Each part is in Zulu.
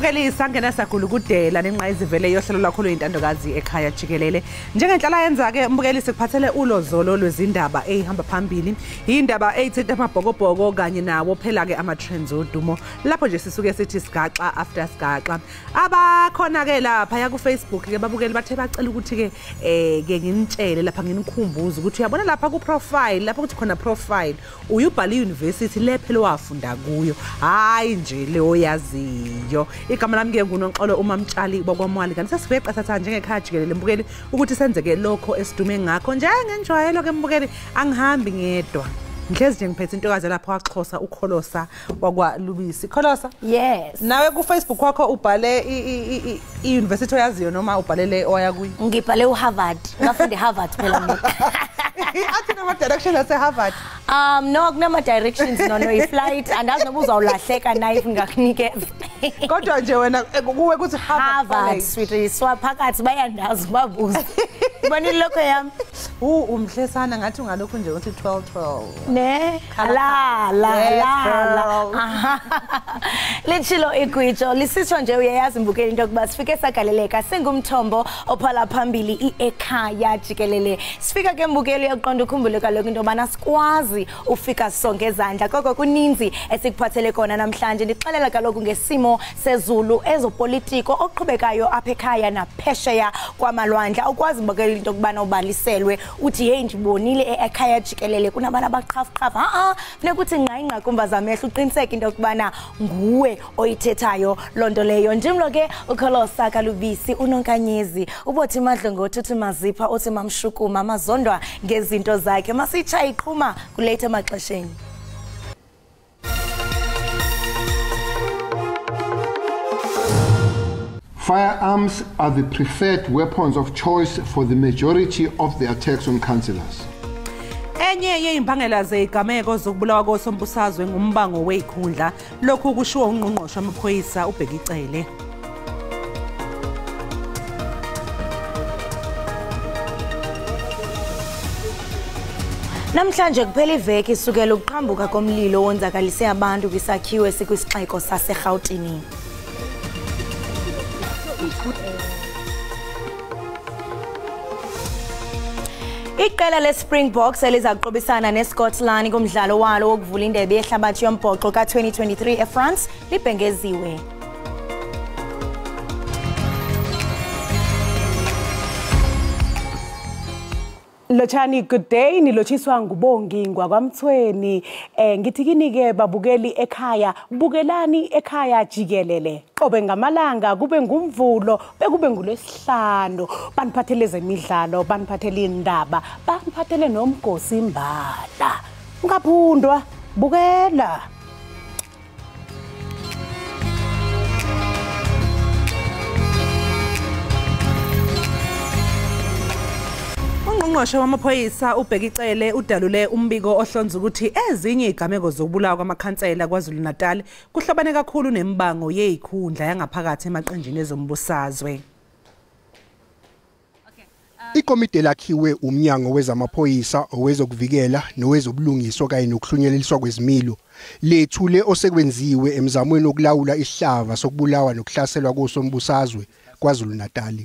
Siyabukela ngena sagulu kudela nenqa izivele yohlelo lakhulu intandokazi Ekhaya Jikelele. Njengenhlala yenza ke umbukeli sikuphathele ulozolo lwezindaba ehamba phambili. Indaba eyithethe amabhokobhoko kanye nawo phela ke ama trends odumo. Lapho nje sisuke sithi sigaxa after sigaxa. Abakhona ke lapha ya ku Facebook ke babukeli bathe bacela ukuthi ke nginitshele lapha nginikhumbuza ukuthi uyabona lapha ku profile lapha kuthi khona profile uyubhala university lephelo wafunda kuyo. Hayi nje leyo yaziyo. Igama lami ke nguNonxolo uMamtshali bokwamwali kanti sesiveqa satha njengekhaya Jikelele mbukeli ukuthi senzeke lokho esidume ngakho njengenjwayelo ke mbukeli angihambi ngedwa. Ngihlezi nje ngiphethe intokazi lapha kwaXhosa uKholosa wakwaLubisi. Kholosa? Yes. Nawe ku Facebook wakho ubhale i-university oyaziyo noma ubhalele oya kuyi? Ngibhale uHarvard. Ngafunda eHarvard phela mina. Athi nama directions ase Harvard. No kunama directions no flight andazi noba uzawulahleka naye ngakunikeza. Kodwa nje wena kuwe kuthi Harvard sweetie swaphakathi bayandazi babuza. Ubani lokho yami? Umhlesana ngathi ungalokho nje uthi 12. Ne? La. Lechilo igwijo lisitsho nje uyayazi mbukeli into kuba sifike sagaleleka sengumthombo ophala phambili iEkhaya Jikelele. Sifika ke mbukeli uyaqonda ukhumbule kaloku into bana sikwazi ufika sonke ezandla koko kuninzi esikuphathele kona namhlanje ndixelela kaloku ngesimo sezulu ezopolitiko oqhubekayo apha ekhaya naphesheya kwamalwandla ukwazi mbukeli into kubana ubaliselwe uthi hey ndibonile eEkhaya Jikelele kunabantu abaqhafuqhafu funeka uthi nqa kumba zamehlo uqiniseke into kubana nguwe oyithethayo lonto leyo njimlo ke uKholosa kaLubisi unonkanyezi ubothi madlo ngothuthi mazipha uthi mamshukuma amazondwa ngezinto zakhe masitsha iqhuma kulethe emaxesheni. Firearms are the preferred weapons of choice for the majority of the attacks on councillors. Enye yezimbangela zegameko zokubulawa kosombusazwe ngumbango wezikhundla lokhu kushiwo ungqongqoshe wamaphoyisa uBhekicele. Namhlanje kuphela iveki isukela ukuqhambuka komlilo wonzakalise abantu kwisakhiwo esikwisixeko saseGauteng. Iqela leSpringboks elizaqobisana neScotland kumdlalo walo wokuvula indebe yehlabathi yombhoxo ka-2023 eFrance libhengeziwe. Lochani, good day. Nilochiswa ngubongi ngwakwamthweni. Ngithi kini ke babukeli ekhaya, bukelani Ekhaya Jikelele. Qobe ngamalanga kube ngumvulo, bekube ngulesihlanu. Baniphathele zemidlalo, baniphathele indaba, baniphathele nomgosi imbala. Ungaphundwa, bukela. Ungqongqoshe wamaphoyisa uBhekicele udalule umbiko ohlonza ukuthi ezinye izigameko zokubulawa kwamakhansela kwaZulu Natal kuhlobane kakhulu nembango yezikhundla yangaphakathi emaqenjini ezombusazwe. Ikomiti lakhiwe umnyango wezamaphoyisa owezokuvikela nowezobulungiswa kanye nokuhlunyeleliswa kwezimilo lethule osekwenziwe emzamweni wokulawula isihlava sokubulawa nokuhlaselwa kosombusazwe kwaZulu Natal.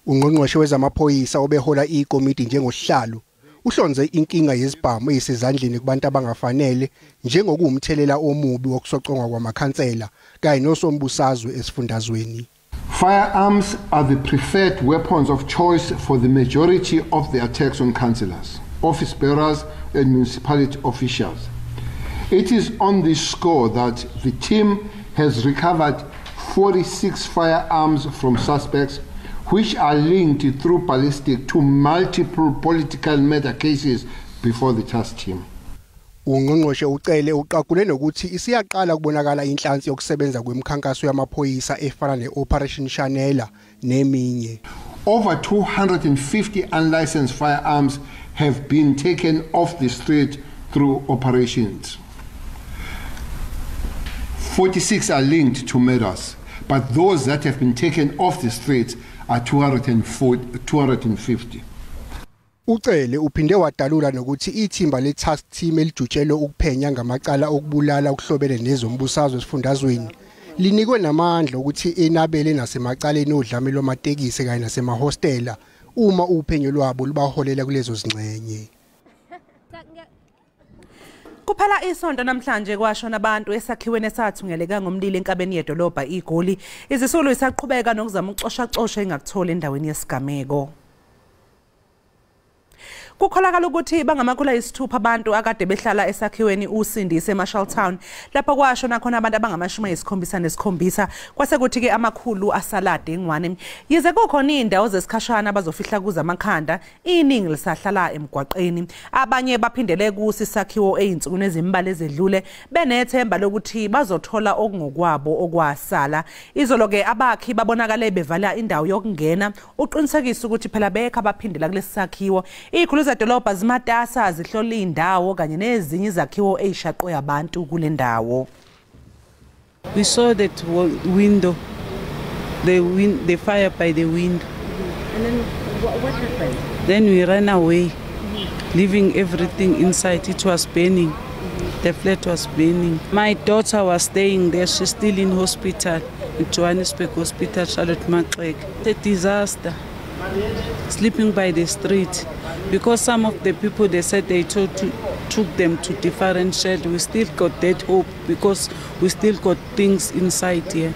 Ungqongqoshe wezamaphoyisa obehola ikomiti njengosihlalo uhlonze inkinga yezibhamu ezisezandleni kubantu abangafanele njengokuumthelela omubi wokusoqongwa kwamakhansela kanye nosombusazwe esifundazweni. Firearms are the preferred weapons of choice for the majority of the attacks on councillors, office bearers and municipality officials. It is on this score that the team has recovered 46 firearms from suspects which are linked through ballistic to multiple political murder cases before the task team. Ungqongqoshe ucele uqaqule nokuthi isiyaqala kubonakala inhlansi yokusebenza kwemikhankaso yamaphoyisa efana neOperation Chanela neminye. Over 250 unlicensed firearms have been taken off the street through operations. 46 are linked to murders, but those that have been taken off the streets are 250. Ucele uphinde wadalula nokuthi ithimba le-task team elijutshele ukuphenya ngamacala okubulala okuhlobene nezombusazwe esifundazweni linikwe namandla ukuthi enabele nasemacaleni odlame lwamatekisi kanye nasemahostela uma uphenyo lwabo lubaholela kulezo zingcenye. Kuphela isonto namhlanje kwashona abantu esakhiweni esathungeleka ngomlilo enkabeni yedolobha iGoli. Izisulu isaqhubeka nokuzama ucoshacosha engakutholi endaweni yesigameko. Kukholakala ukuthi bangamakhulu ayisithupha abantu akade behlala esakhiweni uSindise eMarshall Town lapho kwashona khona abantu abangama-77 kwasekuthi ke amakhulu asalade engwane. Yize kukhona indawo zesikhashana bazofihla kuza amakhanda, iningi lisahlala emgwaqeni. Abanye baphindele kusi isakhiwo eyinsuku nezimbali ezedlule benethemba lokuthi bazothola okungokwabo okwasala. Izolo ke abakhi babonakale bevala indawo yokungena uqinisekisa ukuthi phela bekha baphindela kulesi sakhiwo. Ikhulu dolobha zimatasa zihlola indawo kanye nezinye izakhiwo ezishaqwe abantu kule ndawo. We saw that window, the fire by the window. And then what happened? Then we ran away, leaving everything inside. It was burning. The flat was burning. My daughter was staying there. She's still in hospital, in Johannesburg Hospital, Charlotte Maxwell. A disaster. Sleeping by the street because some of the people they said they took them to different shed. We still got that hope because we still got things inside here.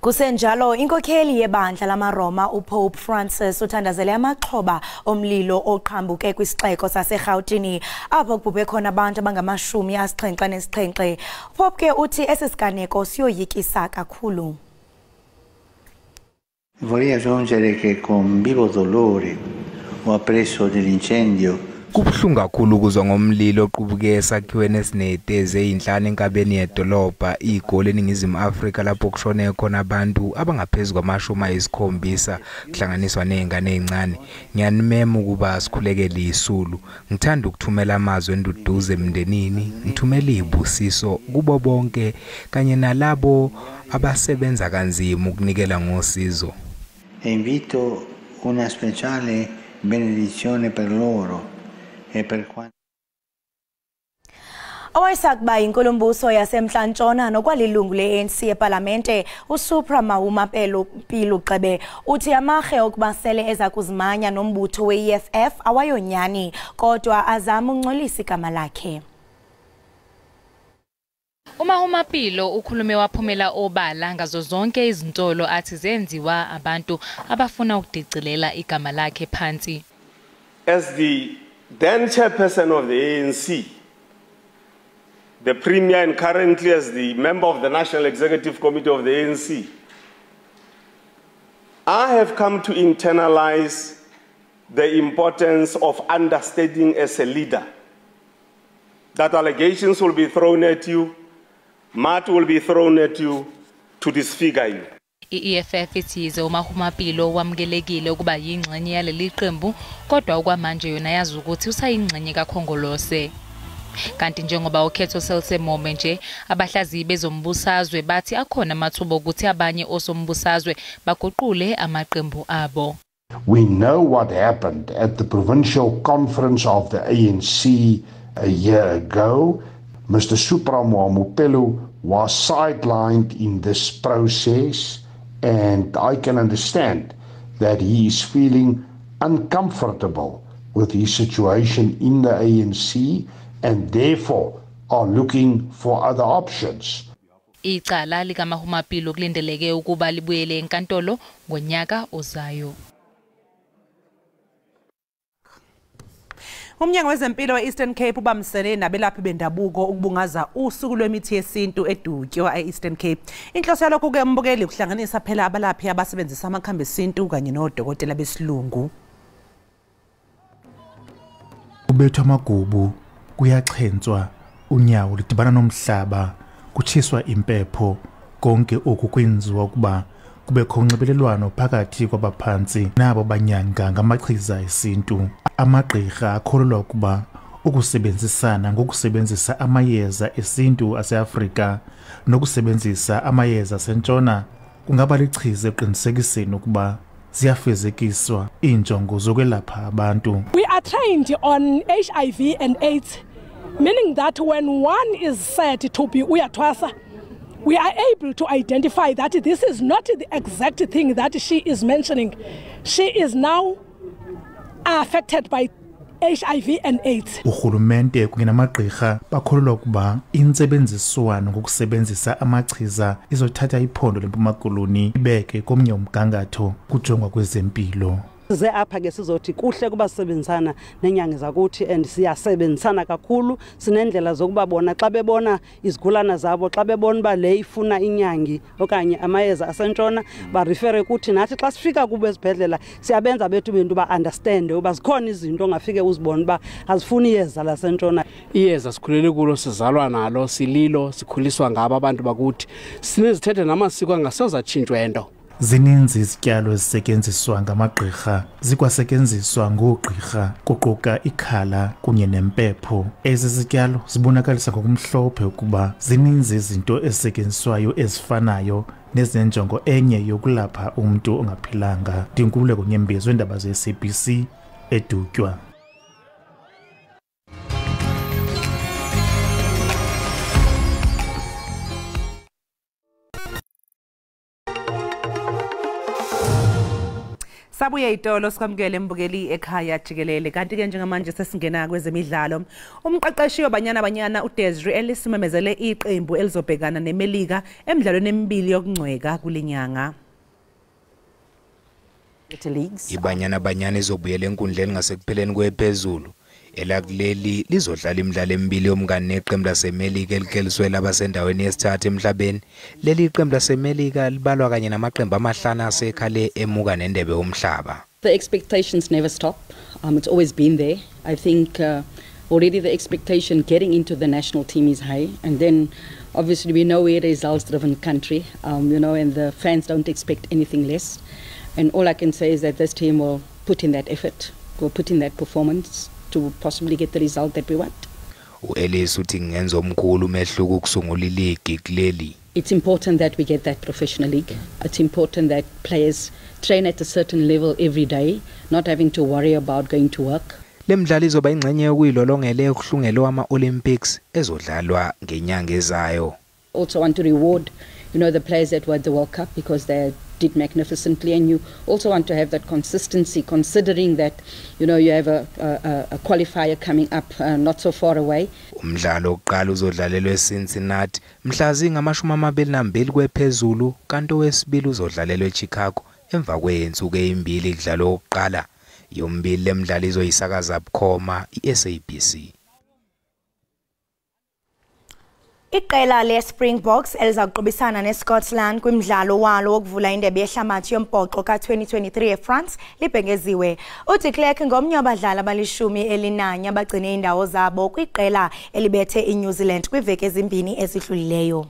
Kusenjalo inkokheli yebandla lamaRoma uPope Francis uthandazele amaxhoba omlilo oqhambuke kwisixeko saseGauteng apho kubube khona abantu abangama-77. Pope ke uthi esisiganeko siyoyikisa kakhulu. Vorrei aggiungere che con vivo dolore ho appreso dell'incendio. Kubuhlungu kakhulu ukuzwa ngomlilo oqubuke esakhiweni esineteze eyinhlanu enkabeni yedolobha iGoli eNingizimu Afrika lapho kushone khona abantu abangaphezulu kwama-70 kuhlanganiswa nezingane ezincane. Ngiyanimema ukuba sikhulekele isulu. Ngithanda ukuthumela amazwi enduduzo emndenini, ngithumela izibusiso kubo bonke kanye nalabo abasebenza kanzima ukunikela ngosizo. E invito una speciale benedizione per loro e per quanti Owayesakuba inkulumbuso yasemhlantshona nokwalilungu le-ANC eParlamente uSupra Mahumapelo Gxebe uthi amahe okubasele ezakuzimanya nombutho we-EFF awayonyani kodwa azama ungcolisa igama lakhe. uMahumapelo ukhulume waphumela obala ngazo zonke izintolo athi zenziwa abantu abafuna ukudicilela igama lakhe phansi. As the then chairperson of the ANC, the premier and currently as the member of the National Executive Committee of the ANC, I have come to internalize the importance of understanding as a leader that allegations will be thrown at you, mud will be thrown at you to disfigure you. I-EFF ithize uMahumapelo wamukelekile ukuba yingxenye yaleli qembu kodwa okwamanje yona yazi ukuthi usayingxenye kaKhongolose. Kanti njengoba ukhetho selisemome nje abahlaziyi bezombusazwe bathi akhona amathuba ukuthi abanye osombusazwe baguqule amaqembu abo. We know what happened at the provincial conference of the ANC a year ago. Mr. Supra Mahumapelo was sidelined in this process, and I can understand that he is feeling uncomfortable with his situation in the ANC and therefore are looking for other options. Icala likaMahumapelo kulindeleke ukuba libuyele enkantolo ngonyaka ozayo. Umnyango wezempilo we-Eastern Cape ubambisene nabelaphi bendabuko ukubungaza usuku lwemithi yesintu edutywa e-Eastern Cape. Inhloso yalokho ke mbukeli kuhlanganisa phela abalaphi abasebenzisa amakhambi esintu kanye nodokotela besilungu. Kubethwa amagubu, kuyachenswa, unyawo lidibana nomhlaba, kuchiswa impepho, konke oku kwenziwa ukuba kube khonxibelelwano phakathi kwabaphansi nabo banyanga ngamachiza esintu. Amagqirha akholelwa ukuba ukusebenzisana ngokusebenzisa amayeza esintu ase-Afrika nokusebenzisa amayeza asentshona kungaba lichiza eqinisekiseni ukuba ziyafezekiswa injongo zokwelapha abantu. We are trained on HIV and AIDS Meaning that when one is said to be uyatwasa, we are able to identify that this is not the exact thing that she is mentioning. She is now affected by HIV and AIDS. Uhulumende kunye namagqirha bakholelwa ukuba intsebenziswano ngokusebenzisa amachiza izothatha iphondo leMpuma Koloni ibeke komnye umgangatho kujongwa kwezempilo. Size apha ke sizothi kuhle kuba sisebenzisana nenyangi zakuthi and siyasebenzisana kakhulu sinendlela zokubabona xa bebona izigulana zabo xa bebona ba le ifuna inyangi okanye amayeza asentshona ba refer kuthi nathi xa sifika kubo ezibhedlela siyabenza bethu bentu ba understand uba zikhona izinto ongafike uzibone ba azifuni iyeza lasentshona. Iyeza sikhulele kulo sizalwa nalo sililo sikhuliswa ngaba abantu bakuthi sinezithethe namasiko angasozachinjwa ento. Zininzi izityalo ezisetyenziswa ngamagqirha zikwasetyenziswa ngoogqirha kuquka ikhala kunye nempepho. Ezi zityalo zibonakalisa ngokumhlophe ukuba zininzi izinto ezisetyenziswayo ezifanayo nezinenjongo enye yokulapha umntu ongaphilanga. Ndinkululeko Nyembezi weendaba ze-SABC edutywa. Sabuye itolo sikwamukele mbukeli ekhaya Jikelele kanti ke njengamanje sesingena kwezemidlalo. Umqeqeshi wabanyana uDesiree elisimemezele iqembu elizobhekana neMelika emidlalweni emibili yokungcweka kulinyanga. Ibanyana izobuyela enkundleni ngasekupheleni kwephezulu. Elakuleli lizodlala imidlalo emibili yomngane neqembu laseMelika elikheliswe labasendaweni yesithathu emhlabeni. Leli iqembu laseMelika libalwa kanye namaqembu amahlanu asekhale emuka nendebe yomhlaba. The expectations never stop. It's always been there. I think already the expectation getting into the national team is high, and then obviously we know we're a results-driven country, and the fans don't expect anything less. And all I can say is that this team will put in that effort, will put in that performance to possibly get the result that we want. It's important that we get that professional league. It's important that players train at a certain level every day, not having to worry about going to work. Lemidlalo izoba ingxenye yokuyilolongela ekuhlungelwa ama-Olympics ezodlalwa ngenyanga ezayo. Also want to reward, the players that were at the World Cup because they did magnificently, and you also want to have that consistency considering that you have a qualifier coming up not so far away. Umdlalo wokuqala uzodlalelwa eCincinnati mhla zingama-22 kwephezulu kanti owesibili uzodlalelwa eChicago emva kweensuku ezimbili kudlalo wokuqala. Yombili lemidlalo izoyisakaza bukhoma iSABC. Iqela le-Springboks elizakuqobisana neScotland kwimidlalo walo wokuvula indebe yehlabathi yombhoxo ka-2023 eFrance libhengeziwe. uDe Klerk ngomnye wabadlali abali-11 abagcine indawo zabo kwiqela elibethe iNew Zealand kwiveki ezimbini ezidlulileyo.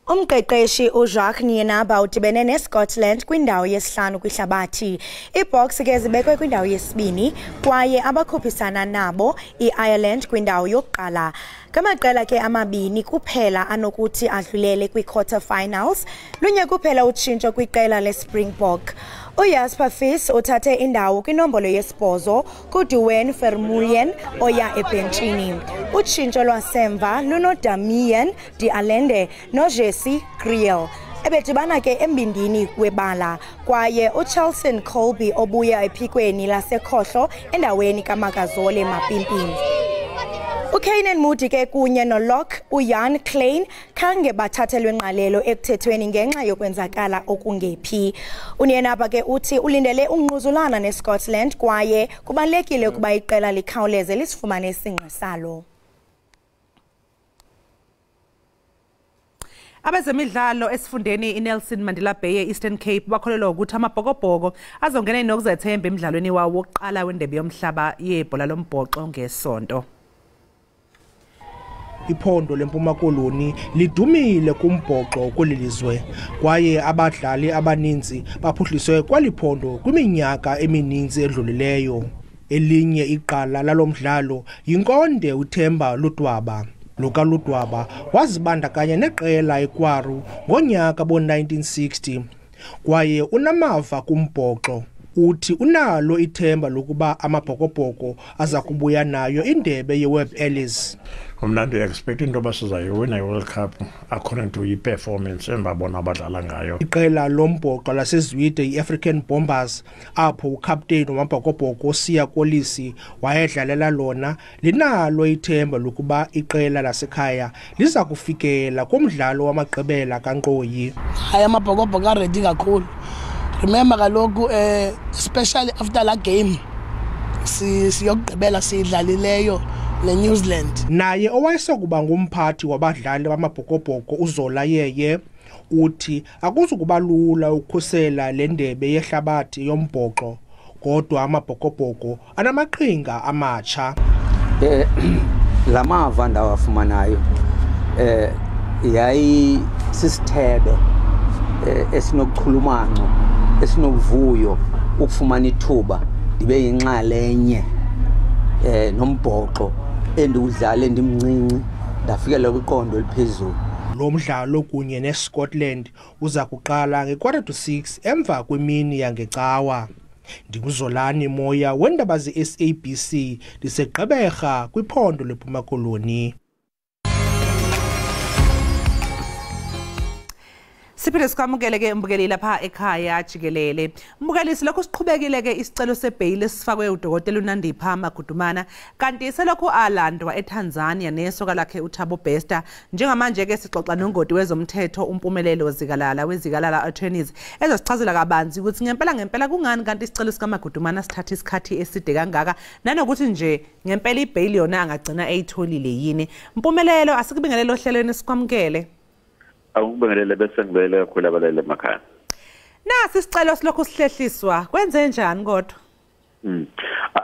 Umqeqeshi uJacques Nienaba udibene neScotland kwindawo yesihlanu kwihlabathi. iBoks ke zibekwe kwindawo yesibini kwaye abakhuphisana nabo iIreland kwindawo yokuqala. Ngamaqela ke amabini kuphela anokuthi adlulele kwi-quarter finals. Lunye kuphela utshintsho kwiqela leSpringbok. uJasper Vis uthathe indawo kwinombolo yesibhozo kuDuane Vermeulen oya ebhentshini. Utshintsho lwasemva lunoDamian D'Alende noJesse Kriel ebedibana ke embindini webala kwaye uCharlton Colby obuya ephikweni lasekhohlo endaweni kaMakazole Mapimpini. uKanan Moody ke kunye noLocke uJan Klein khange bathathelwe ngqalelo ekuthethweni ngenxa yokwenzakala okungephi. Unienaba ke uthi ulindele ungquzulana neScotland kwaye kubalekile ukuba iqela likhawuleze lisifumane isingqi salo. Abezemidlalo esifundeni iNelson Mandela Bay eEastern Cape bakholelwa ukuthi amabhokobhoko azongena nokuzethemba emidlalweni wawo wokuqala wendebe yomhlaba yebhola lombhoxo ngesonto. Iphondo leMpuma Koloni lidumile kumbhoxo kwelilizwe kwaye abadlali abaninzi baphuhliswe kwaliphondo kwiminyaka emininzi edlulileyo. Elinye iqala lalomdlalo yinkonde uThemba Ludwaba. Luka Ludwaba wazibandakanya neqela eKwaru ngonyaka bo-1960 kwaye unamava kumbhoxo. uthi unalo ithemba lokuba amabhokobhoko aza kubuya nayo indebe ye-Web Ellis. Mna ndi-expect into yoba sizayiwina i-World Cup according to i-performance endibabona abadlala ngayo. Iqela lombhoxo lasezwide i-African Bombers apho ukapteni wamabhokobhoko uSiya Kolisi wayedlalela lona linalo ithemba lokuba iqela lasekhaya liza kufikela kumdlalo wamagqibela kankqoyi. Hayi amabhokobhoko are-ready kakhulu. Remember kaloku especially after la game siyokugqibela siyidlalileyo New Zealand. Naye owayesokuba ngumphathi wabadlali bamabhokobhoko uZola Yeye uthi akuzukuba lula ukukhusela le ndebe yehlabathi yombhoxo kodwa amabhokobhoko anamaqhinga amatsha. Lamava ndawafumanayo yayi sisithebe esinokuchulumanco esinovuyo ukufumana ithuba ndibe yinxalenye nombhoxo endiwudlale ndimncinci ndafikela kwiqondo eliphezulu. Lo mdlalo kunye neScotland uza kuqala nge-6:15 emva kwemini yangecawa. Ndinguzolani Moya weendaba ze-SABC ndiseGqeberha kwiphondo leMpuma Koloni. Siphinde sikwamukele ke mbukeli lapha ekhaya Jikelele. Mbukelisi lokho siqhubekile ke isicelo sebail esifakwe uDokotela uNandipha Magudumana kanti selokhu alandwa eTanzania nesoka lakhe uThabo Bester. Njengamanje ke sixoxa nongoti wezomthetho uMpumelelo wezikalala attorneys ezosichazela kabanzi ukuthi ngempela kungani kanti isicelo sikaMagudumana sithatha isikhathi eside kangaka nanokuthi nje ngempela ibail yona angagcina eyitholile yini. Mpumelelo asikubingelele ohlelweni sikwamukele. Akubingelele bese ngibele kakhulu abalele emakhaya. Nasi isicelo silokhu sihlehliswa kwenze njani kodwa?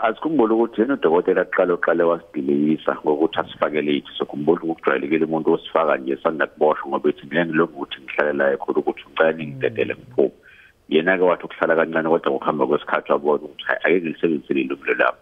Asikhumbule ukuthi yena uDokotela aqale wasidilisa ngokuthi asifakele ithi sokhumbula ukujwayelekile umuntu osifaka nje sandakuboshwa ngoba ethi ngeke lokuthi ngihlalela ekhulu ukuthi ucela ngidedele ngiphume. Yena ke wathi ukuhlala kancane kodwa ngokuhamba kwesikhathi wabona ukuthi ake ngisebenzisele ilungelo labo.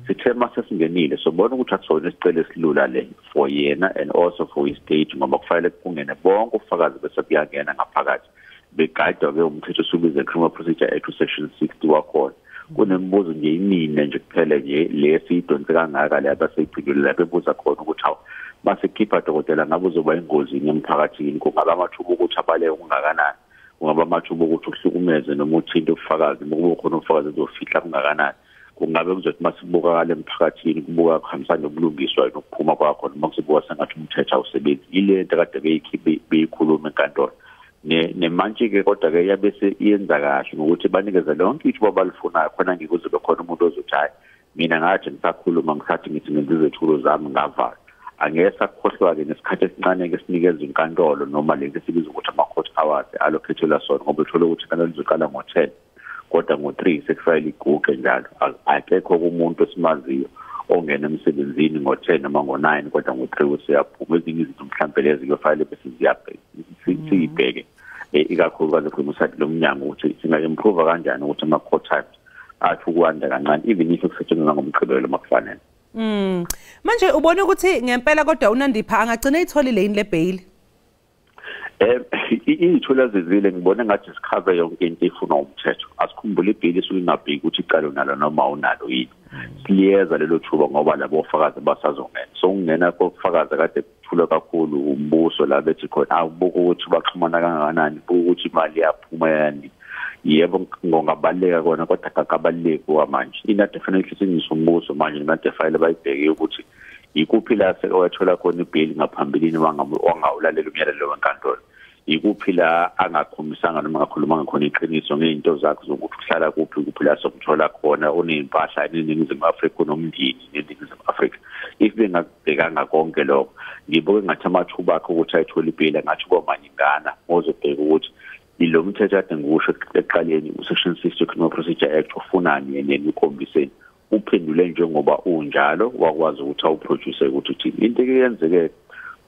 Sithe mase singenile sobona ukuthi akusona isicelo esilula le for yena and also for his state ngoba kufanele kungene bonke ufakazi bese kuyangena ngaphakathi beguide ke umthetho osubiza criminal procedure act section 60 wakhona kunembuzo nje imine nje kuphela nje lesiyidonse kangaka le abaseyigcinile lapho ebuza khona ukuthi hawu masekhipha Dokotela ngabe uzoba ingozi emphakathini kungaba amathuba ukuthi abale kungakanani kungaba amathuba ukuthi uhlukumeze noma uthinte ufakazi ngoba khona ufakazi uzofihla kungakanani kungabe kuzothi masibukakala emphakathini kubuka kuhambisana nobulungiswa nokuphuma kwakho noma kusibuka sengathi umthetho awusebenzi ile nto kade beyikhuluma enkantolo nemanje ke kodwa ke yabese iyenza kahle ngokuthi banikeze lonke ithuba balifunayo khona ngikuze bekhona umuntu ozothi hayi mina ngathi ngisakhuluma ngisathi ngithi ngenza izethulo zami ngavala angeke akhohlwa ke nesikhathi esincane ke sinikeza inkantolo noma lento sibiza ukuthi ama-court hours allocatedwa sona ngoba uthola ukuthi inkantolo izoqala ngo-10 kodwa ngo-3 sekufayile iguqe njalo akekho kumuntu esimaziyo ongena emsebenzini ngo-10 noma ngo-9 kodwa ngo-3 useyaphuma ezinye izinto mhlawumbe lezi kuyofanele bese siyibheke ikakhulukazi kwimusadi lomnyango ukuthi singa-improve kanjani ukuthi ama-court times athi ukwanda kancane even if kusetshenziswa ngomgqibelo makufanele. Manje ubona ukuthi ngempela kodwa uNandipha angagcina eyitholile yini le bail? Iy'thula zizile ngibona ngathi sikhave yonke into efuna umthetho asikhumbule ibhili isuke ingabheki ukuthi icala unalo noma unalo yini siliyeza lelo thuba ngoba labo ofakazi basazongena so ungena kofakazi kade kuthula kakhulu umbuso la bethi khona awubuka ukuthi baxhumana kangakanani buka ukuthi imali yaphuma yani yebo ngongabaleka kona kodwa akabaleki kwamanje ina definitely sinyisa umbuso manje nimadefile bayibheke ukuthi ikuphi la sewathola khona ibhili ngaphambilini wangawulalela umyalelo wenkantolo ikuphi la angakhomisanga noma ngakhulumanga khona iqiniso ngeinto zakhe zokuthi uhlala kuphi la somthola khona onempahla eNingizimu Afrika nomndini eNingizimu Afrika if bengabhekanga konke lokho ngibuke ngathi amathuba akho ukuthi ayithola ibhili ngathi komanyingana ozobheka ukuthi ilo mthetho ade ngisho eqaleni section 60 criminal procedure act ufunani yena ukhombiseni uphendule njengoba unjalo wakwazi ukuthi awuproduce ukuthi uthini into eyenzeke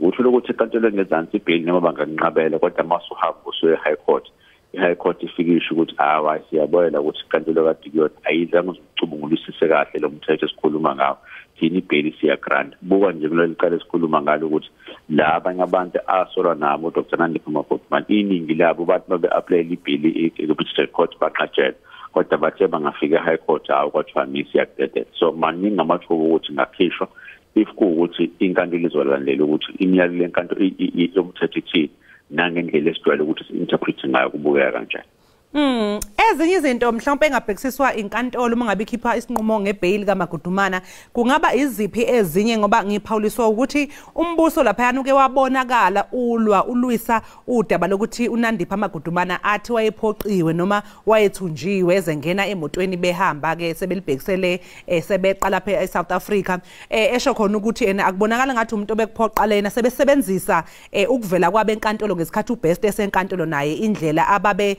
uthola ukuthi inkantolo ngezansi ibhili noma banganqabela kodwa masuhamba usuye high court i-high court ifikisha ukuthi hayi siyaboyela ukuthi inkantolo kaDikiyot ayizange ukucubungulisise kahle lo mthetho esikhuluma ngawo thina ibhili siya grant buka nje kuleli cala esikhuluma ngalo ukuthi la abanye abantu asolwa nabo Dr. Nandipha Magudumana iningi labo bathi babe apply ibhili e-District Court baqatshelwa kodwa bathe bangafika high court kwathiwa miss yakudedela. So maningi amathuba ukuthi ngakhishwa if kuwukuthi inkantolo izolandela ukuthi imiyalelo yenkantolo yomthetho ithini nangendlela esijwayele ukuthi si-interprete ngayo kubukeka kanjani. Ezinye izinto mhlawumbe engabhekisiswa inkantolo uma ngabe ikhipha isinqumo ngebail kaMagudumana kungaba iziphi ezinye ngoba ngiphawuliswa ukuthi umbuso lapha yanuke wabonakala ulwisa udaba lokuthi uNandipha Magudumana athi wayephoqiwe noma wayethunjiwe ezengena emotweni behamba ke sebelibhekisele sebeqa lapha eSouth Africa esho khona ukuthi yena akubonakala ngathi umuntu obekuphoqa lena sebesebenzisa ukuvela kwabenkantolo ngesikhathi uBest esenkantolo naye indlela ababe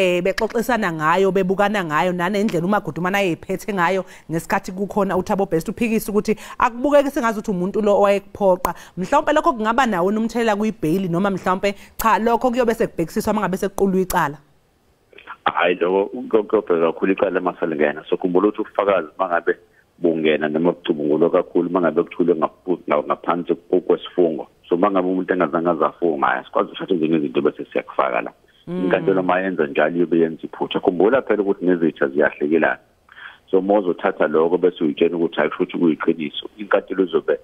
bexoxisana ngayo bebukana ngayo nanendlela uMagudumana ayephethe ngayo ngesikhathi kukhona uThabo Best uphikisa ukuthi akubukeke sengazi ukuthi umuntu lo owayekuphoqa mhlawumbe lokho kungaba nawo umthelela kuyibail noma mhlawumbe cha lokho kuyobe sekubhekisiswa mangabe sequlwa icala. Hayi lo ukubheka kakhulu icala masalingena sokhumbula ukuthi ufakazi mangabe bungena noma kucubungulwa kakhulu mangabe kuthule ngaphansi kwesifungo so mangabe umuntu engazange azafunga asikwazi ukuthatha ezinye izinto bese siyakufaka la. Inkantolo mayenza njalo ibe yenza iphutha khumbula phela ukuthi nezitha ziyahlekelana so mozothatha lokho bese uyitshena ukuthi ayisho ukuthi kuyiqiniso inkantolo izobe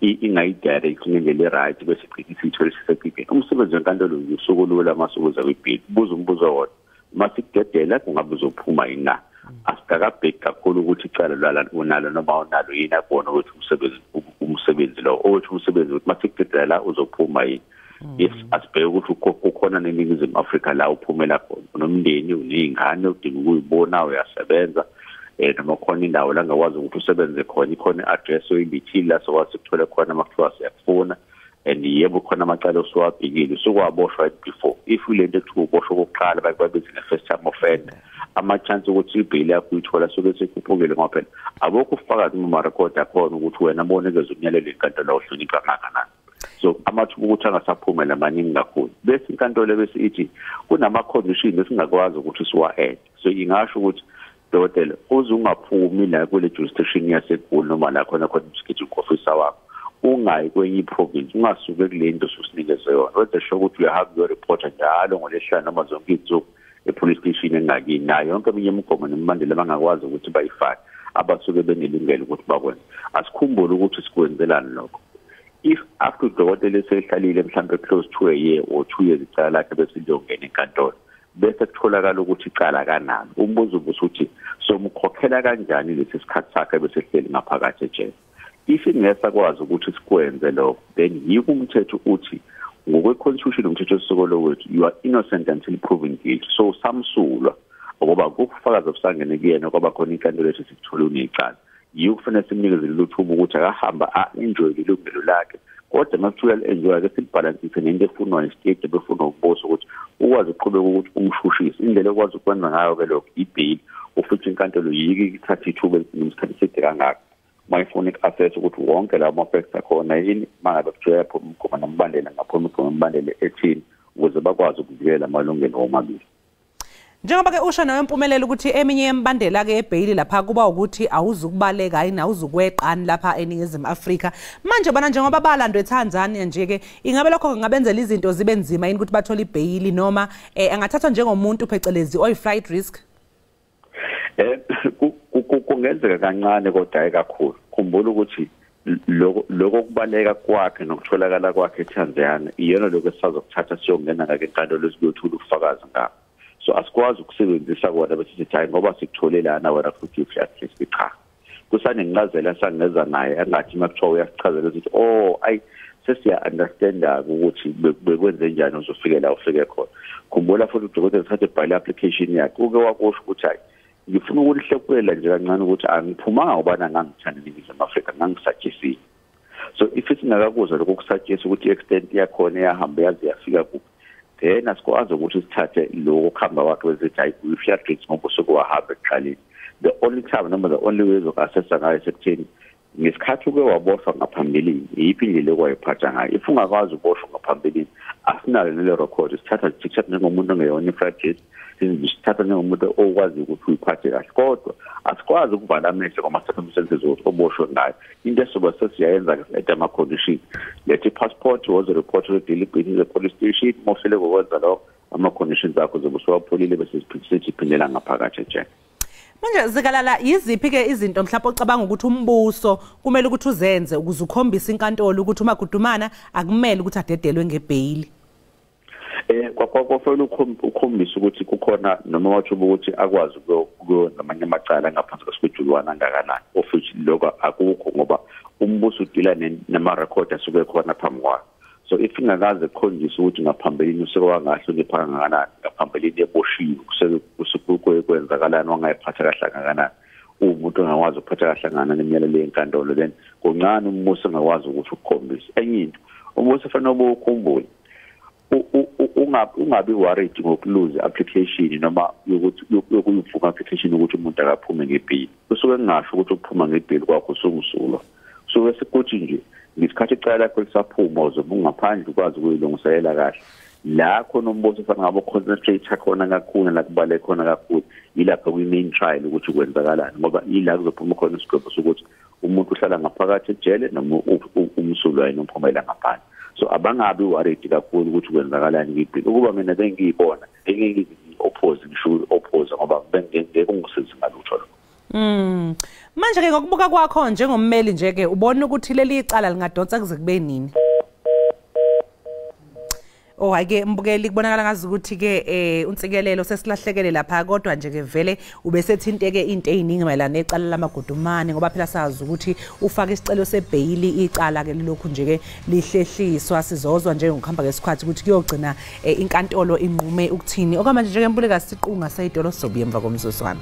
ingayidirect ngendlela right bese iqiniso ithole siseqikeni umsebenzi wenkantolo usukulula masukuza kwibail buza umbuzo wona masikudedela kungabe uzophuma yina asikakabheki kakhulu ukuthi icala lwala unalo noma unalo yini akubona ukuthi umsebenzi lo othi umsebenzi ukuthi masikudedela uzophuma yini. Yes, asibheke ukuthi kukhona neNingizimu Afrika la uphumela khona nomndeni unezingane udinga ukuyibona uyasebenza noma khona indawo la ngakwazi ukuthi usebenze khona ikhona address oyibithile la sokwazi ukuthola khona amakuthiwa siyakufuna and yebo khona amacala osuwabhekile sokwaboshwa right before if ulento ethu uboshwa kokuqala bakubabiza nge-first time offender ama-chance ukuthi ibail yakho uyithola soke sekhuphukile ngoba phela abokho ufakazi noma record akhona ukuthi wena abonekeza umyalelo inkantolo ohlonipha kangakanani. So amathuba ukuthi angasaphumela maningi kakhulu bese inkantolo bese ithi kunama conditions esingakwazi ukuthi siwa-add so ingasho ukuthi dokotela uze ungaphumi la kule jurisdiction yaseGoli noma la khona executive officer wakho ungayi kwenye province ungasuke kule nto sosinikeze yona wenze sure ukuthi uyahamba uyoreport njalo ngolesihlanu noma zonke izinsuku epolice station engakini nayo yonke eminye imigomo nemibandela abangakwazi ukuthi bayifake abasuke benelungelo ukuthi bakwenze asikhumbule ukuthi sikwenzelani lokho. If after udokotela esehlalile mhlambe close to a year or 2 years icala lakhe bese liyongena enkantolo bese kutholakala ukuthi icala kanani umbuzo ubusuthi somkhokhela kanjani lesi sikhathi sakhe bese hleli ngaphakathi ejele if ingesakwazi ukuthi sikwenze lokho then yiko umthetho uthi ngokwe-constitution umthetho wesikolo wethu you are innocent until proven guilty so samsulwa ngoba kufakaza obusangene kuyena kwaba khona inkantolo ethi sikuthole unecala yikufanele simnikeze luthuba ukuthi akahamba a-enjoy ilungelo lakhe kodwa makuthiwa enjoy ke silibhalansise nento efunwa istate befuna ukubosa ukuthi ukwazi uqhubeka ukuthi umshushise indlela ekwazi ukwenza ngayo ke lokho ibail ufithi inkantolo yiki ithatha ithuba nomsikhathi eside kangaka mayifuna ik-assess ukuthi wonke lawo ma-facts akhona yini mangabe kuthiwa yaphuma umgomo nombandela ngaphuma umgomo nombandela ethini ukuze bakwazi ukuvikela amalungelo womabili. Njengoba ke usho nawe impumelelo ukuthi eminye yembandela ke ebail lapha kuba ukuthi awuzukubaleka ayina awuzukweqani lapha eNingizimu Afrika manje bana njengoba balandwe eTanzania nje ke ingabe lokho kungabenzela izinto zibe nzima yini ukuthi bathole ibail noma angathathwa njengomuntu phecelezi oy flight risk. Kungenzeka kancane kodwa hayi kakhulu khumbula ukuthi lokho kubaleka kwakhe nokutholakala kwakhe eTanzania iyona lokho esazokuthatha siyongena ngake enkantolo esibuyothola ubufakazi ngakho. So asikwazi ukusebenzisa kona bese sithi hayi ngoba sikutholelana wena futhi flat risk cha kusanencazelo sangeza naye angathi makuthiwa uyasichazela ukuthi ayi sesiya understanda ukuthi bekwenze njani uzofike la ufike khona khumbula futhi udokotela uthathe bail application yakhe uke wakusho ukuthi hayi ngifuna ukulihlephula nje kancane ukuthi angiphumanga ubana ngangithanda iNingizimu Afrika ngangisajisile so if isingakakuzwa lokho kusajisa ukuthi extent yakhona yahamba yaze yafika kuphi then asikwazi ukuthi sithathe lokho kuhamba kwakhe wezithi hayi uyiflight risk ngoba sokuwahamba eqaleni the only time noma the only way zoku-assessa ngayo sekutheni ngesikhathi uke waboshwa ngaphambilini iyiphi indlela okwayiphatha ngayo if ungakwazi uboshwa ngaphambilini asinalo lelo record sithatha njengomuntu ongeyona i-flight risk sithatha njengomuntu okwazi ukuthi uyiphathe kahle kodwa asikwazi ukuvala amehlo kwama-circumstances oboshwe ngayo into esoba sesiyayenza at ama-condition lethi i-passport was reported deliberately the police station mohlele ngokwenza lokho ama-conditions akho zobe uswapholile bese siphindela ngaphakathi ejele. Manje Zikelele yiziphi ke izinto mhlawumbe ocabanga ukuthi umbuso kumele ukuthi uzenze ukuze ukhombise inkantolo ukuthi uMagudumana akumele ukuthi adedelwe ngebhayili? Kwafanele ukhombisa ukuthi kukhona noma wathi ukuthi akwazi ukuyo namanye amacala ngaphansi kwesikhujulwana angakanani ofithi lokho akukho ngoba umbuso udila nama-record asuke khona phambi kwakhe. So if ingakaze kukhonjiswa ukuthi ngaphambilini useke ngahlonipha kangakanani ngaphambilini eboshiwe kusekuke kwenzakalani wangayiphatha kahle kangakanani umuntu ongakwazi ukuphatha kahle kangakanani imiyalelo yenkantolo then kuncane umbuso ongakwazi ukuthi ukukhombise. Enye into umbuso fanele ukukhumbule ungabi worried ngokulose application noma yokuyivuka application ukuthi umuntu akaphume ngebhili. Kusuke ngisho ukuthi ukuphuma ngebhili kwakho sokusulo. So esikuthi nje ngisikhathi icala lakho lisaphuma uzobe ungaphandle ukwazi ukuyilungiselela kahle. La khona umbuso fanele ngabo concentrate khona kakhulu la kubale khona kakhulu ilapha kwi-main trial ukuthi kwenzakalani ngoba ila kuzophuma khona isigwebo sokuthi umuntu uhlala ngaphakathi ejele noma umsulwa yena umphumela ngaphandle. So abangabi worried kakhulu ukuthi kwenzakalani ngebhili. Ukuba mina bengiyibona engeke oppose ngisho oppose ngoba bengeke ungisize ngalutho lo. Manje ke ngokubuka kwakho njengommeli nje ke ubona ukuthi leli icala lingadonsa kuze kube nini? Ake mbukeli kubonakala ngazi ukuthi ke untsikelelo sesilahlekele lapha kodwa nje ke vele ubesethinteke into eziningi mayelana necala laMagudumane ngoba phela sazi ukuthi ufaka isicelo sebhayili icala ke lokhu nje ke lihlehliswa sizozwa nje ngokuhamba kwesikhathi ukuthi kuyogcina inkantolo inqume ukuthini okwamanje nje ke mbuleka siqunga sayidolo sobuye emva komzuzwana.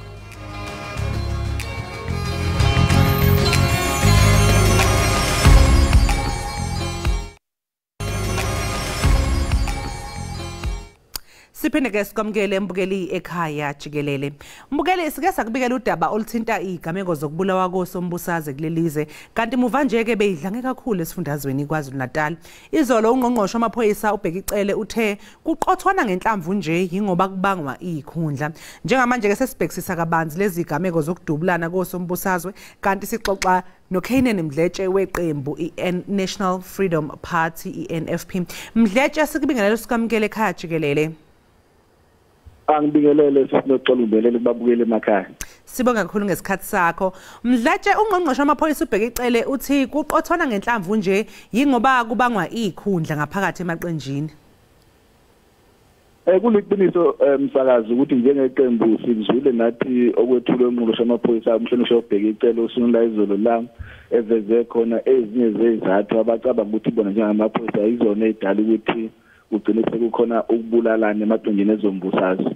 Siphinde ke sikwamukele mbukeli ekhaya Jikelele. Mbukeli sike sakubikela udaba oluthinta igameko zokubulawa koSombusaze kulelize kanti muva nje ke beyidlange kakhulu esifundazweni KwaZulu-Natal. Izolo ungqongqoshe wamaphoyisa uBhekicele uthe kuqothwana ngenhlamvu nje yingoba kubangwa ikhundla. Njengamanje ke sesibhekisisa kabanzi lezi igameko zokudubulana koSombusazwe kanti sixoxa noKainen Mdletshe weqembu iNational Freedom Party iNFP. Mdletshe sikubingelele sikwamukele ekhaya Jikelele. Angibingelele sinoxola ubelele babukele emakhaya. Sibonga kakhulu ngesikhathi sakho. Mdletshe ungqongqoshe wamaphoyisa uBhekicele uthi kuqothwana ngenhlamvu nje yingoba kubangwa ikhundla ngaphakathi emaqenjini. Kuliqiniso msakazi ukuthi njengeqembu sikuzwile nathi okwethulwe ungqongqoshe wamaphoyisa umhlonishwa uBhekicele usunula izolo la eveze khona ezinye zezizathu abacabanga ukuthi bona njengamaphoyisa izona edala ukuthi ugcine sekukhona ukubulalana emaqenjini ezombusazwe.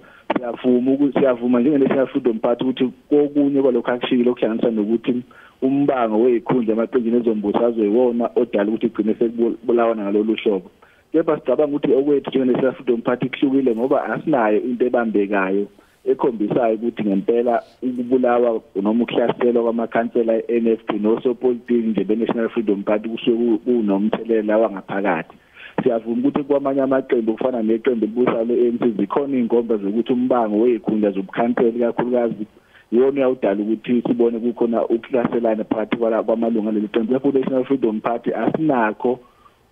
Siyavuma njenge-National Freedom Party ukuthi kokunye kwalokho akushilo okuhlanganisa nokuthi umbango wezikhundla emaqenjini ezombusazwe iwona odala ukuthi ugcine sekubulawana ngalolu hlobo. Kepha sicabanga ukuthi okwethu njenge-National Freedom Party kuhlukile ngoba asinayo into ebambekayo ekhombisayo ukuthi ngempela ukubulawa noma ukuhlaselwa kwamakhansela e-NFP nosopolitiki nje be-National Freedom Party kusuke kunomthelela wangaphakathi. Siyavuma ukuthi kwamanye amaqembu kufana neqembu elibusayo le-ANC zikhona ingomba zokuthi umbango wezikhundla zobukhansela kakhulukazi yona uyawudala ukuthi sibone kukhona ukuhlaselana phakathi kwamalunga leli qembu. Lapho National Freedom Party asinakho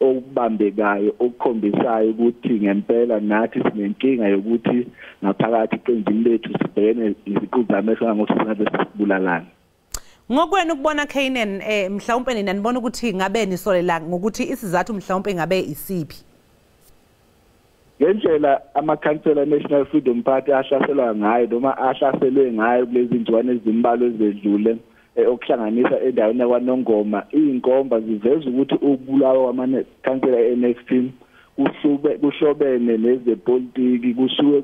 okubambekayo okukhombisayo ukuthi ngempela nathi sinenkinga yokuthi ngaphakathi iqembu lethu sibhekene iziquzame ngokuthi singabe sibulalana. Ngokwena ukubona Kainen mhlawumbe nina nibona ukuthi ngabe nisolela ngokuthi isizathu mhlawumbe ngabe isiphi? Ngendlela amakhansela National Freedom Party ahlaselwa ngayo noma ahlaselwe ngayo kulezi zinzwane ezimbalwa ezedlule okuhlanganisa endaweni yakwaNongoma inkomba ziveza ukuthi ukubulawa kwamakhansela eNFP kuhlobene nezepolitiki kusuke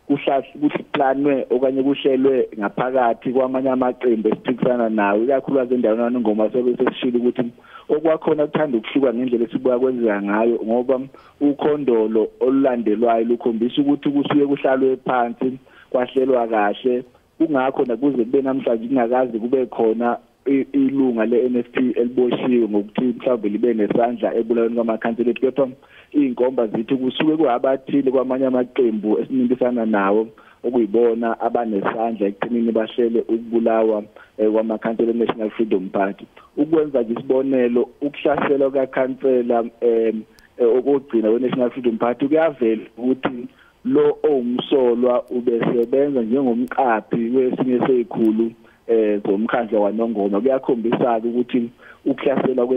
kuhlanganwe okanye kuhlelwe ngaphakathi kwamanye amaqembu esiphikisana nawo ikakhulukazi endaweni yaNongoma sebesishilo ukuthi okwakhona kuthanda ukuhluka ngendlela esibuka kwenzeka ngayo ngoba ukhondolo olulandelwayo lukhombisa ukuthi kusuke kuhlalwe phansi kwahlelwa kahle kungakho nakuze kube namhlanje kungakazi kube khona ilunga le-NFP eliboshiwe ngokuthi mhlawumbe libe nesandla ebulaweni kwamakhansela ethu kepha iy'nkomba zithi kusuke kuhabathile kwamanye amaqembu esiningisana nawo okuyibona abanesandla ekuthenini bahlele ukubulawa kwamakhansela e-National Freedom Party. Ukwenza nje isibonelo ukuhlaselwa kakhansela okugcina we-National Freedom Party kuyavela ukuthi lo owumsolwa ubesebenza njengomqaphi wesinye sezikhulu zomkhandlu waNongoma. Kuyakhombisa ukuthi ukuhlaselwa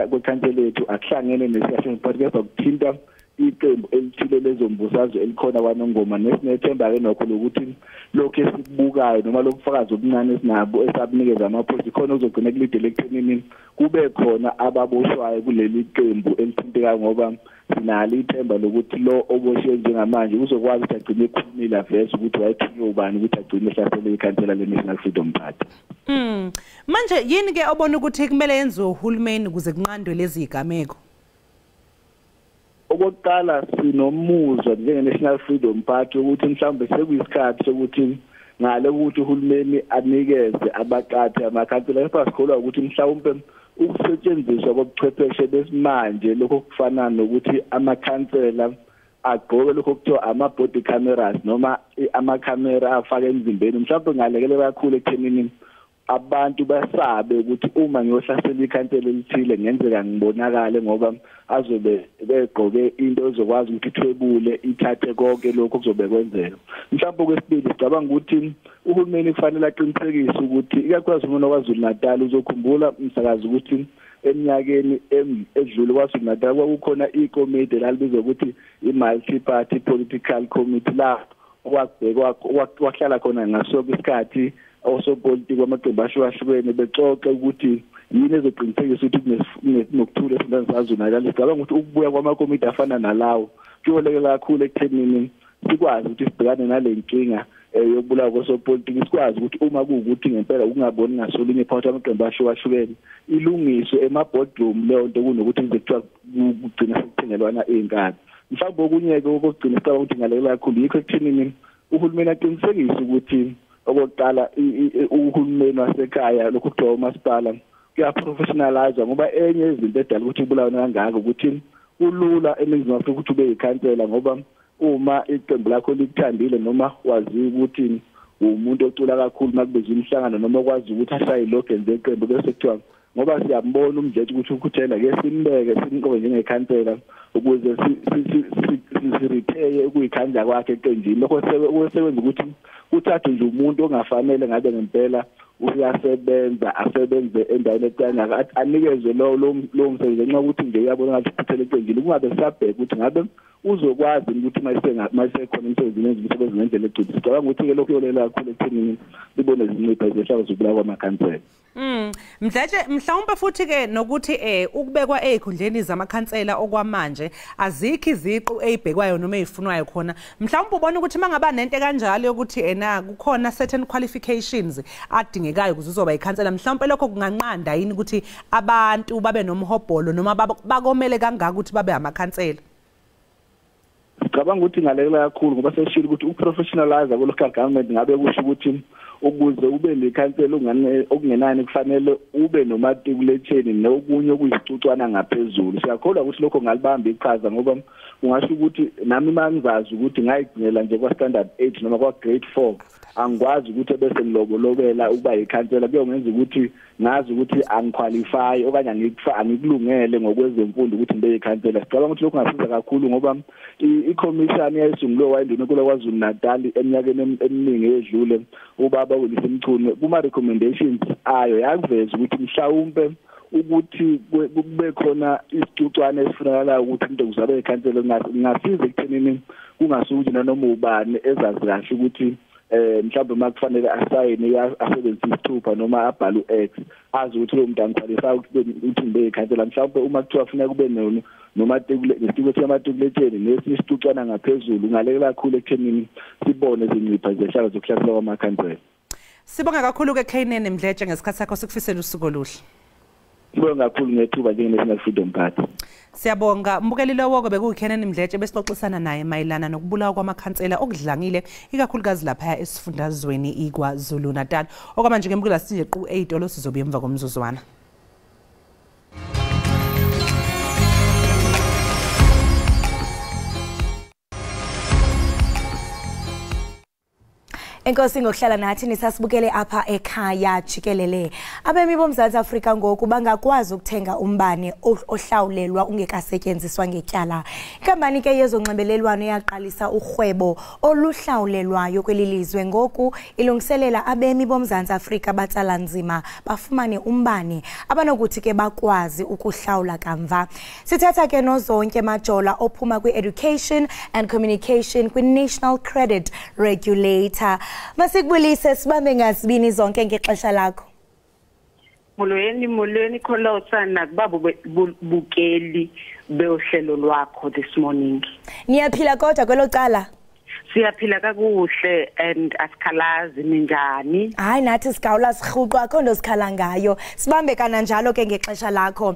kwekhansela lethu akuhlangene ne-National Party kepha kuthinta iqembu elithile lezombusazwe elikhona kwaNongoma. Nesinethemba ke nokho lokuthi lokho esikubukayo noma lokufakaza obuncane esinabo esabunikeza amaphoyisa khona uzogcina kulidele ekuthenini kube khona ababoshwayo kuleli qembu elithintekayo, ngoba sinalo ithemba lokuthi lo oboshiwe njengamanje uzokwazi ukuthi agcine ekhulumile vese ukuthi wayethunywe ubani ukuthi agcine ehlasele ikhansela le-National Freedom Party. Manje yini ke obona ukuthi kumele yenziwe uhulumeni ukuze kunqandwe lezi zigameko? Okokuqala sinomuzwa njenge-National Freedom Party ukuthi mhlawumbe sekuyisikhathi sokuthi ngale ukuthi uhulumeni anikeze abaqathi amakhansela epasikholwa ukuthi mhlawumbe ukusetshenziswa kobuchwepheshe besimanje lokho kufana nokuthi amakhansela agqoke lokho kuthiwa ama-body cameras noma amakhamera afake emzimbeni, mhlawumbe ngalekele kakhulu ekuthenini abantu basabe ukuthi uma ngiyohlasela ikhansela elithile ngenzeka ngibonakale ngoba azobe begqoke into ezokwazi ukuthi ithwebule ithathe konke lokho kuzobe kwenzeka. Mhlawumbe kwesibili sicabanga ukuthi uhulumeni kufanele aqinisekise ukuthi ikakhulukazi umuntu waKwaZulu Natal uzokhumbula umsakazi ukuthi eminyakeni edlule kwaZulu Natal kwakukhona ikomiti lalibizwa ukuthi i-multi-party political committee la kwahlala khona ngaso isikhathi osopolitiki wamaqembu ahlukahlukene bexoxe ukuthi yini ezoqinisekisa ukuthi kunokuthula esindani saZulu Natal. Sicabanga ukuthi ukubuya kwamakomiti afana nalawo kuyolekelela kakhulu ekuthenini sikwazi ukuthi sibhekane nale nkinga yokubulawa kwesopolitiki, sikwazi ukuthi uma kuwukuthi ngempela ukungaboni ngasolinye phakathi kwamaqembu ahlukahlukene ilungiswe ema-boardroom leyo nto kunokuthi kuze kuthiwa kugcina sekuthengelwana iy'nkani. Mhlawumbe okunye-ke okugcina sicabanga ukuthi ngalekelela kakhulu yikho ekuthenini uhulumeni aqinisekise ukuthi okokuqala uhulumeni wasekhaya lokho kuthiwa umasipala kuyaprofessionalize, ngoba enye izinto edala ukuthi ibulawe kangaka ukuthi kulula eNingizimu Afrika ukuthi ube yikhansela, ngoba uma iqembu lakho likuthandile noma wazi ukuthi umuntu ocula kakhulu makubizwa imihlangano noma okwazi ukuthi ashaye lokho enze iqembu bese kuthiwa ngoba siyambona umdleti ukuthi ukhuthela ke simbeke simqoke njengekhansela ukuze siritheye ukuyikhandla kwakhe eqenjini. Lokho sekwenza ukuthi uthathe nje umuntu ongafanele ngabe ngempela uyasebenza asebenze endaweni eqanyaka anikezwe lo msebenzi nxa ukuthi nje uyabona ngathi ukhuthele eqenjini kungabe sabheka ukuthi ngabe uzokwazi ukuthi mayisekhona imsebenzini enzisebenzi ngendlela eqinile. Sicabanga ukuthi-ke lokhu yolela kakhulu ekuthenini sibone zincipha zehlaka zokubulawa kwamakhansela. Mdletshe mhlawumbe futhi-ke nokuthi ukubekwa ey'khundleni zamakhansela okwamanje azikho iziqu ey'bhekwayo noma ey'funwayo khona. Mhlawumbe ubona ukuthi uma ngaba nento kanjalo yokuthi kukhona certain qualifications adingekayo ukuze uzoba yikhansela, mhlawumbe lokho kunganqanda yini ukuthi abantu babe nomhobholo noma bakomele kangaka ukuthi babe amakhansela? Sicabanga ukuthi ngalekelela kakhulu ngoba seshilo ukuthi uprofessionalize ko-local government ngabe kusho ukuthi ukuze ube nekhansela okungenani kufanele ube nomatikuletsheni nokunye okuyicucwana ngaphezulu. Siyakholwa ukuthi lokho ngalibamba iqhaza ngoba ungasho ukuthi nami mangizazi ukuthi ngayigcinela nje kwa-standard 8 noma kwa-grade 4 angikwazi ukuthi bese ngilobolobela ukuba yikhansela kuyongenza ukuthi ngazi ukuthi angiqualify okanye angikulungele ngokwezemfundo ukuthi ngibe yikhansela. Sicabanga ukuthi lokho kungasiza kakhulu ngoba i-commission yayisungulwe wayendunankulu kwaZulu Natal eminyakeni eminingi edlule ubaba uLisimchunu kuma-recommendations ayo yakuveza ukuthi mhlawumbe ukuthi kube khona isicucwane esifunakalayo ukuthi into kuzabe yikhansela ngasiza ekuthenini kungasukuthi nanoma ubani ezazi kahle ukuthi mhlawumbe makufanele asayine asebenzise isithupha noma abhale u-X azi ukuthi lo muntu angiqualify ukuthi ngibe yikhansela. Mhlawumbe uma kuthiwa kufanele kube nesitikweti yamatikuletsheni nesinye isicucwana ngaphezulu ngalekelela kakhulu ekuthenini sibone zincipha zehlaka zokuhlaselwa kwamakhansela. Sibonga kakhulu-ke Khenene Mdletshe ngesikhathi sakho sikufisela usuku oluhle. Sibonga kakhulu ngethuba njenge-National Freedom Party. Siyabonga mbukeli lowo bekuyiKhenene Mdletshe besixoxisana naye mayelana nokubulawa kwamakhansela okudlangile ikakhulukazi lapha esifundazweni iKwaZulu Natal. Okwamanje ke mbukela sinje qu 8 lo sizobuya emva komzuzwana. Enkosi ngokuhlala nathi nisasibukele apha ekhaya Jikelele. Abemi boMzantsi Afrika ngoku bangakwazi ukuthenga umbane ohlawulelwa ungekasetyenziswa ngetyala. Inkampani ke yezonxibelelwano yaqalisa urhwebo oluhlawulelwayo kwelilizwe ngoku ilungiselela abemi boMzantsi Afrika batsala nzima bafumane umbane abanokuthi ke bakwazi ukuhlawula kamva. Sithetha ke noZonke Majola ophuma kwi-Education and Communication kwi-National Credit Regulator. Masikubulise sibambe ngasibini zonke ngexesha lakho. Molweni Kholosa nakubaba bukeli beohlelo lwakho this morning. Niyaphila kodwa kwelo cala? Siyaphila kakuhle and asikhalazi ninjani? Hayi nathi sigawula sirhuqwa akho nto sikhala ngayo. Sibambe kananjalo ke ngexesha lakho.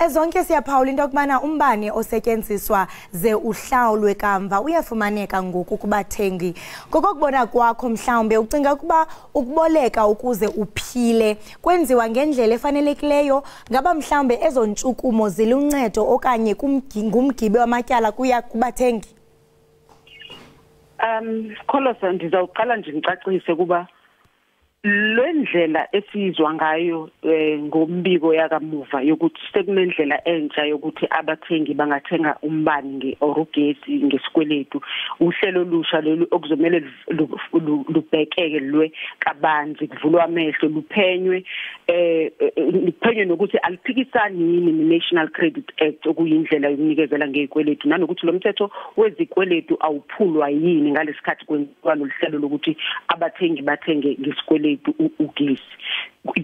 Zonke siyaphawula into kubana umbane osetyenziswa ze uhlawulwe kamva uyafumaneka ngoku kubathengi. Ngokubona kwakho mhlawumbe ucinga ukuba ukuboleka ukuze uphile kwenziwa ngendlela efanelekileyo ngaba mhlawumbe ezontshukumo ziluncedo okanye ngumgibe wamatyala kuya kubathengi? Kholosa ndizawuqala nje ngicacise kuba lendlela esizwa ngayo ngombiko yakamuva yokuthi sekunendlela entsha yokuthi abathengi bangathenga umbane ugesi ngesikweletu. Uhlelo olusha lolu okuzomela lubhekeke lwe kabanzi kuvulwa amehlo luphenywe nokuthi aliphikisani yini ne-National Credit Act okuyindlela yokunikezela ngezikweletu nanokuthi lo mthetho wezikweletu awuphulwa yini ngalesikhathi kwenziwa lohlelo lokuthi abathengi bathenge ngesikweletu ugesi.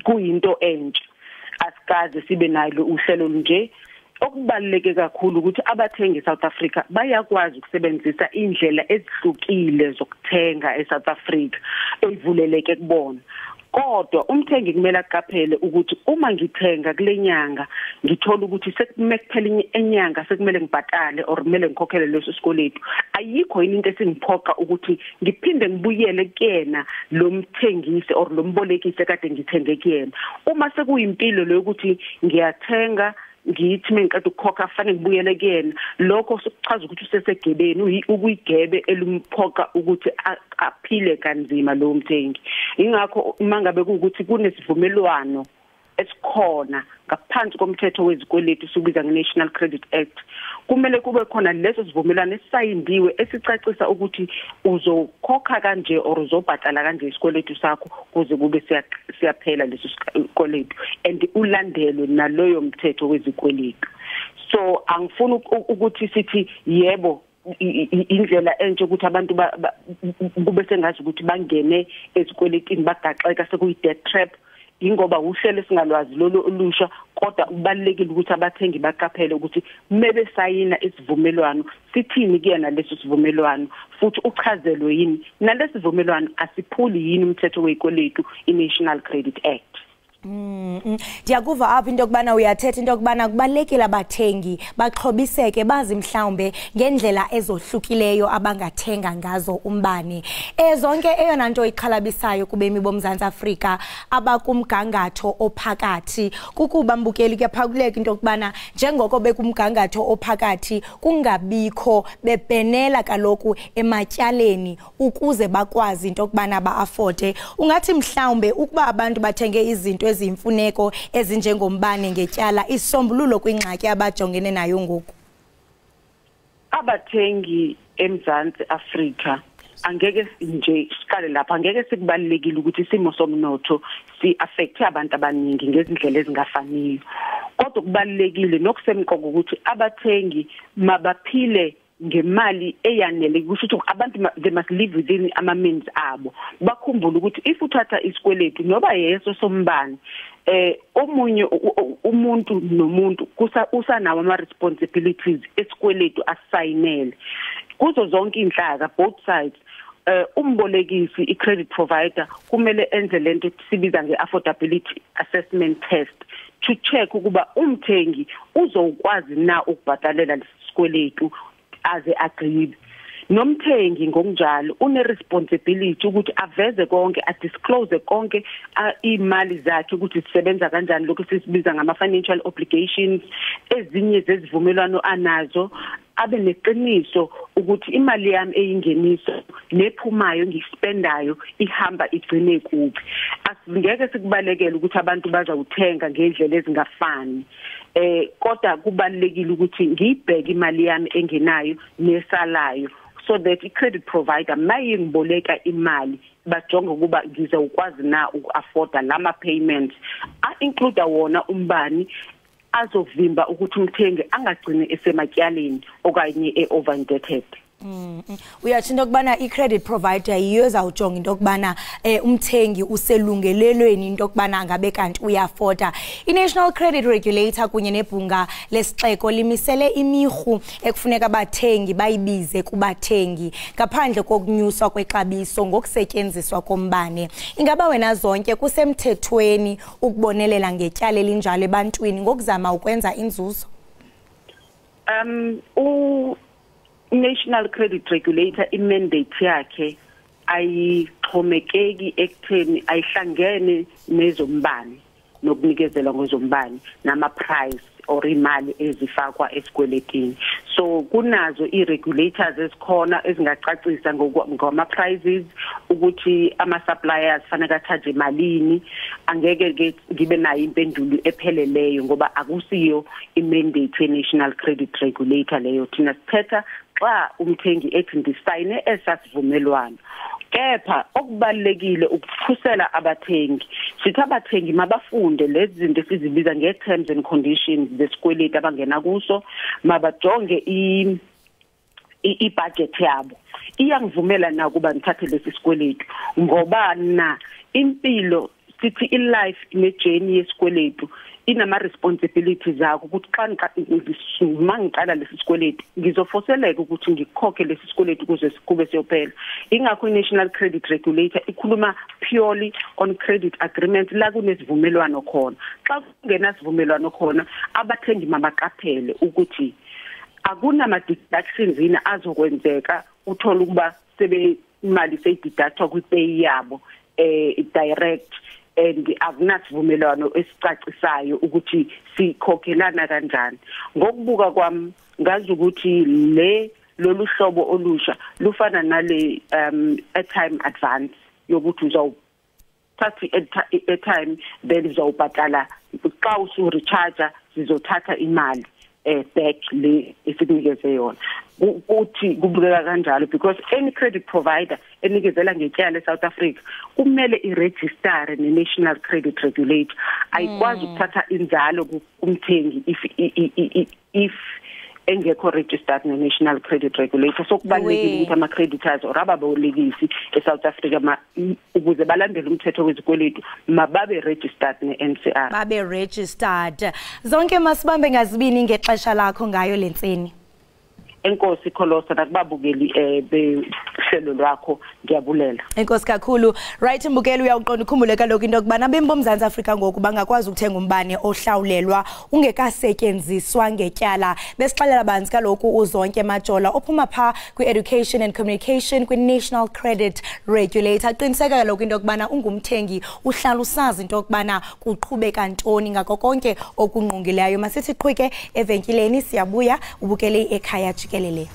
Kuyinto entsha asikaze sibe nalo uhlelo nje. Okubaluleke kakhulu ukuthi abathengi South Africa bayakwazi ukusebenzisa indlela ezihlukile zokuthenga eSouth Africa evuleleke kubona. Kodwa umthengi kumele aqaphele ukuthi uma ngithenga kule nyanga ngithola ukuthi sekumele enyanga sekumele ngibhatale or kumele ngikhokhele leso sikweletu, ayikho yini into esingiphoqa ukuthi ngiphinde ngibuyele kuyena lo mthengisi or lo mbolekisi kade ngithenge kuyena. Uma sekuyimpilo leyo ukuthi ngiyathenga ngithi mengiqeda ukukhokha fanele ngibuyele kuyena, lokho sokuchaza ukuthi usesegebeni ukuyigebe elimphoqa ukuthi aphile kanzima lo mthengi. Ingakho mangabe ukuthi kunesivumelwano esikhona ngaphansi komthetho wezikweletu sibiza nge-National Credit Act, kumele kube khona leso sivumelwano esayindiwe esicacisa ukuthi uzokhokha kanje or uzobhatala kanje isikweletu sakho kuze kube siyaphela leso sikweletu and ulandelwe naloyo mthetho wezikweletu. So angifuni ukuthi sithi yebo indlela entshe ukuthi abantu kube sengazi ukuthi bangene ezikweletini bagaxeka sekuyi-debt trap. Ingoba uhlelo singalwazi lolo olusha, kodwa kubalekile ukuthi abathengi baqaphele ukuthi mebe sayina isivumelwano sithini kuyena leso sivumelwano futhi uchazelwe yini nalesi sivumelwano asiphuli yini umthetho wezikweletu i-National Credit Act. Ndiyakuva apha into kubana uyathetha into kubana kubalekile abathengi baxhobiseke bazi mhlawumbe ngendlela ezohlukileyo abangathenga ngazo umbane. Zonke eyona nto iqhalabisayo kubemi boMzantsi Afrika abakumgangatho ophakathi kukuba mbukeli kuyaphawuleka into kubana njengoko bekumgangatho ophakathi kungabikho bebhenela kaloku ematyaleni ukuze bakwazi into kubana ba-afode. Ungathi mhlawumbe ukuba abantu bathenge izinto ezimfuneko ezinjengombane ngetyala isombululo kwingxaki abajongene nayo ngoku? Abathengi eMzantsi Afrika angeke nje siqale lapha, angeke sikubalekile ukuthi isimo somnotho si-affecte abantu abaningi ngezindlela ezingafaniyo, kodwa kubalekile nokusemqoka ukuthi abathengi mabaphile ngemali eyanele kusho ukuthi abantu they must live within ama means abo. Bakhumbula ukuthi if uthatha isikweletu noba yeso sombane omunye umuntu nomuntu usanawo ama responsibilities esikweletu asayinele kuzo zonke inhlaka both sides. Umbolekisi i-credit provider kumele enze lento sibiza nge-affordability assessment test to check ukuba umthengi uzokwazi na ukubhatalela lesikweletu as agreed. Nomthengi ngokunjalo une responsibility ukuthi aveze konke, adisclose konke imali zakhe ukuthi sisebenza kanjani, lokho sisibiza ngama financial obligations, ezinye zezivumelwano anazo abe neqiniso ukuthi imali yami eyingeniso nephumayo ngispendayo ihamba igcine kuphi. Asingeke sikubalekele ukuthi abantu bazawuthenga ngendlela ezingafani. Kodwa kubalekile ukuthi ngibheke imali yami engenayo nesalayo, so that i-credit provider mayingiboleka imali bajonga ukuba ngizokwazi na uku-afforda lama payments, include wona umbani azovimba ukuthi umthengi angagcine esematyaleni okanye e-overindebted. Uyathi into kubana i-credit provider yiyo ezawujonga into kubana umthengi uselungelelweni into kubana ngabe kanti uyafoda. I-National Credit Regulator kunye nebhunga lesixeko limisele imirhu ekufuneka abathengi bayibize kubathengi ngaphandle kokunyuswa kwexabiso ngokusetyenziswa kombane. Ingaba wena zonke kusemthethweni ukubonelela ngetyala elinjalo ebantwini ngokuzama ukwenza inzuzo? National Credit Regulator imandate yakhe ayixhomekeki ekutheni ayihlangene nezombane nokunikezela ngozombane nama price or imali ezifakwa esikweletini. So kunazo i-regulators esikhona ezingacacisa ngama prices ukuthi ama suppliers fanele athathe malini. Angeke ngibe nayo impendulo epheleleyo ngoba akusiyo imandate ye-National Credit Regulator leyo. Thina sithetha xa umthengi ethi ngisayine esasivumelwano. Kepha okubalekile ukukhusela abathengi. Sithi abathengi mabafunde lezi zinto esizibiza nge-terms and conditions zesikweleti abangena kuso, mabajonge i-budget yabo. Iyangivumela na kuba ngithathe lesi sikweletu ngoba na impilo sithi i-life ne-journey yesikweletu inama responsibilities zakho ukuthi xa ngiqala lesi sikweletu ngizofoseleka ukuthi ngikhokhe lesi sikweletu kuze kube siyophela. Ingakho i-National Credit Regulator ikhuluma purely on credit agreement la kunesivumelwano khona. Xa kungenasivumelwano khona abathengi mabaqaphele ukuthi akunama deductions yini azokwenzeka uthola ukuba imali seyideductwa kwi-pay yabo direct and akunasivumelwano esicacisayo ukuthi sikhokhelana kanjani. Ngokubuka kwami ngazi ukuthi lolu hlobo olusha lufana nale airtime advance yokuthi uzawuthatha airtime then uzawubhatala xa usu recharge sizothatha imali back le esikunikeze yona. Uthi kubukeka kanjalo because any credit provider enikezela ngetyala eSouth Africa kumele iregister ne-National Credit Regulator. Ayikwazi ukuthatha inzalo kumthengi if engekho registered ne-National Credit Regulator. So kubalulekile ukuthi ama-creditors or ababolekisi eSouth Africa ukuze balandele umthetho wezikweletu mababe registered ne-NCR. Babe registered. Zonke masibambe ngazibini ngexesha lakho ngayo lenseni. Enkosi Kholosa nakubabukeli behlelo lwakho ngiyabulela. Enkosi kakhulu. Right Mbukeli uyaqonda ukhumbule kaloku into kubana abembo mZantsi Afrika ngoku bangakwazi ukuthenga umbane ohlawulelwa ungekasetyenziswa ngetyala. Besixelela banzi kaloku uzonke majola ophuma pha kwi-education and communication kwi-National Credit Regulator. Qiniseka kaloku into kubana ungumthengi uhlala usazi into kubana kuqhubeka ntoni ngako konke okunqungileyo. Masithi qhwike evenkileni siyabuya ubukele Ekhaya Jikelele.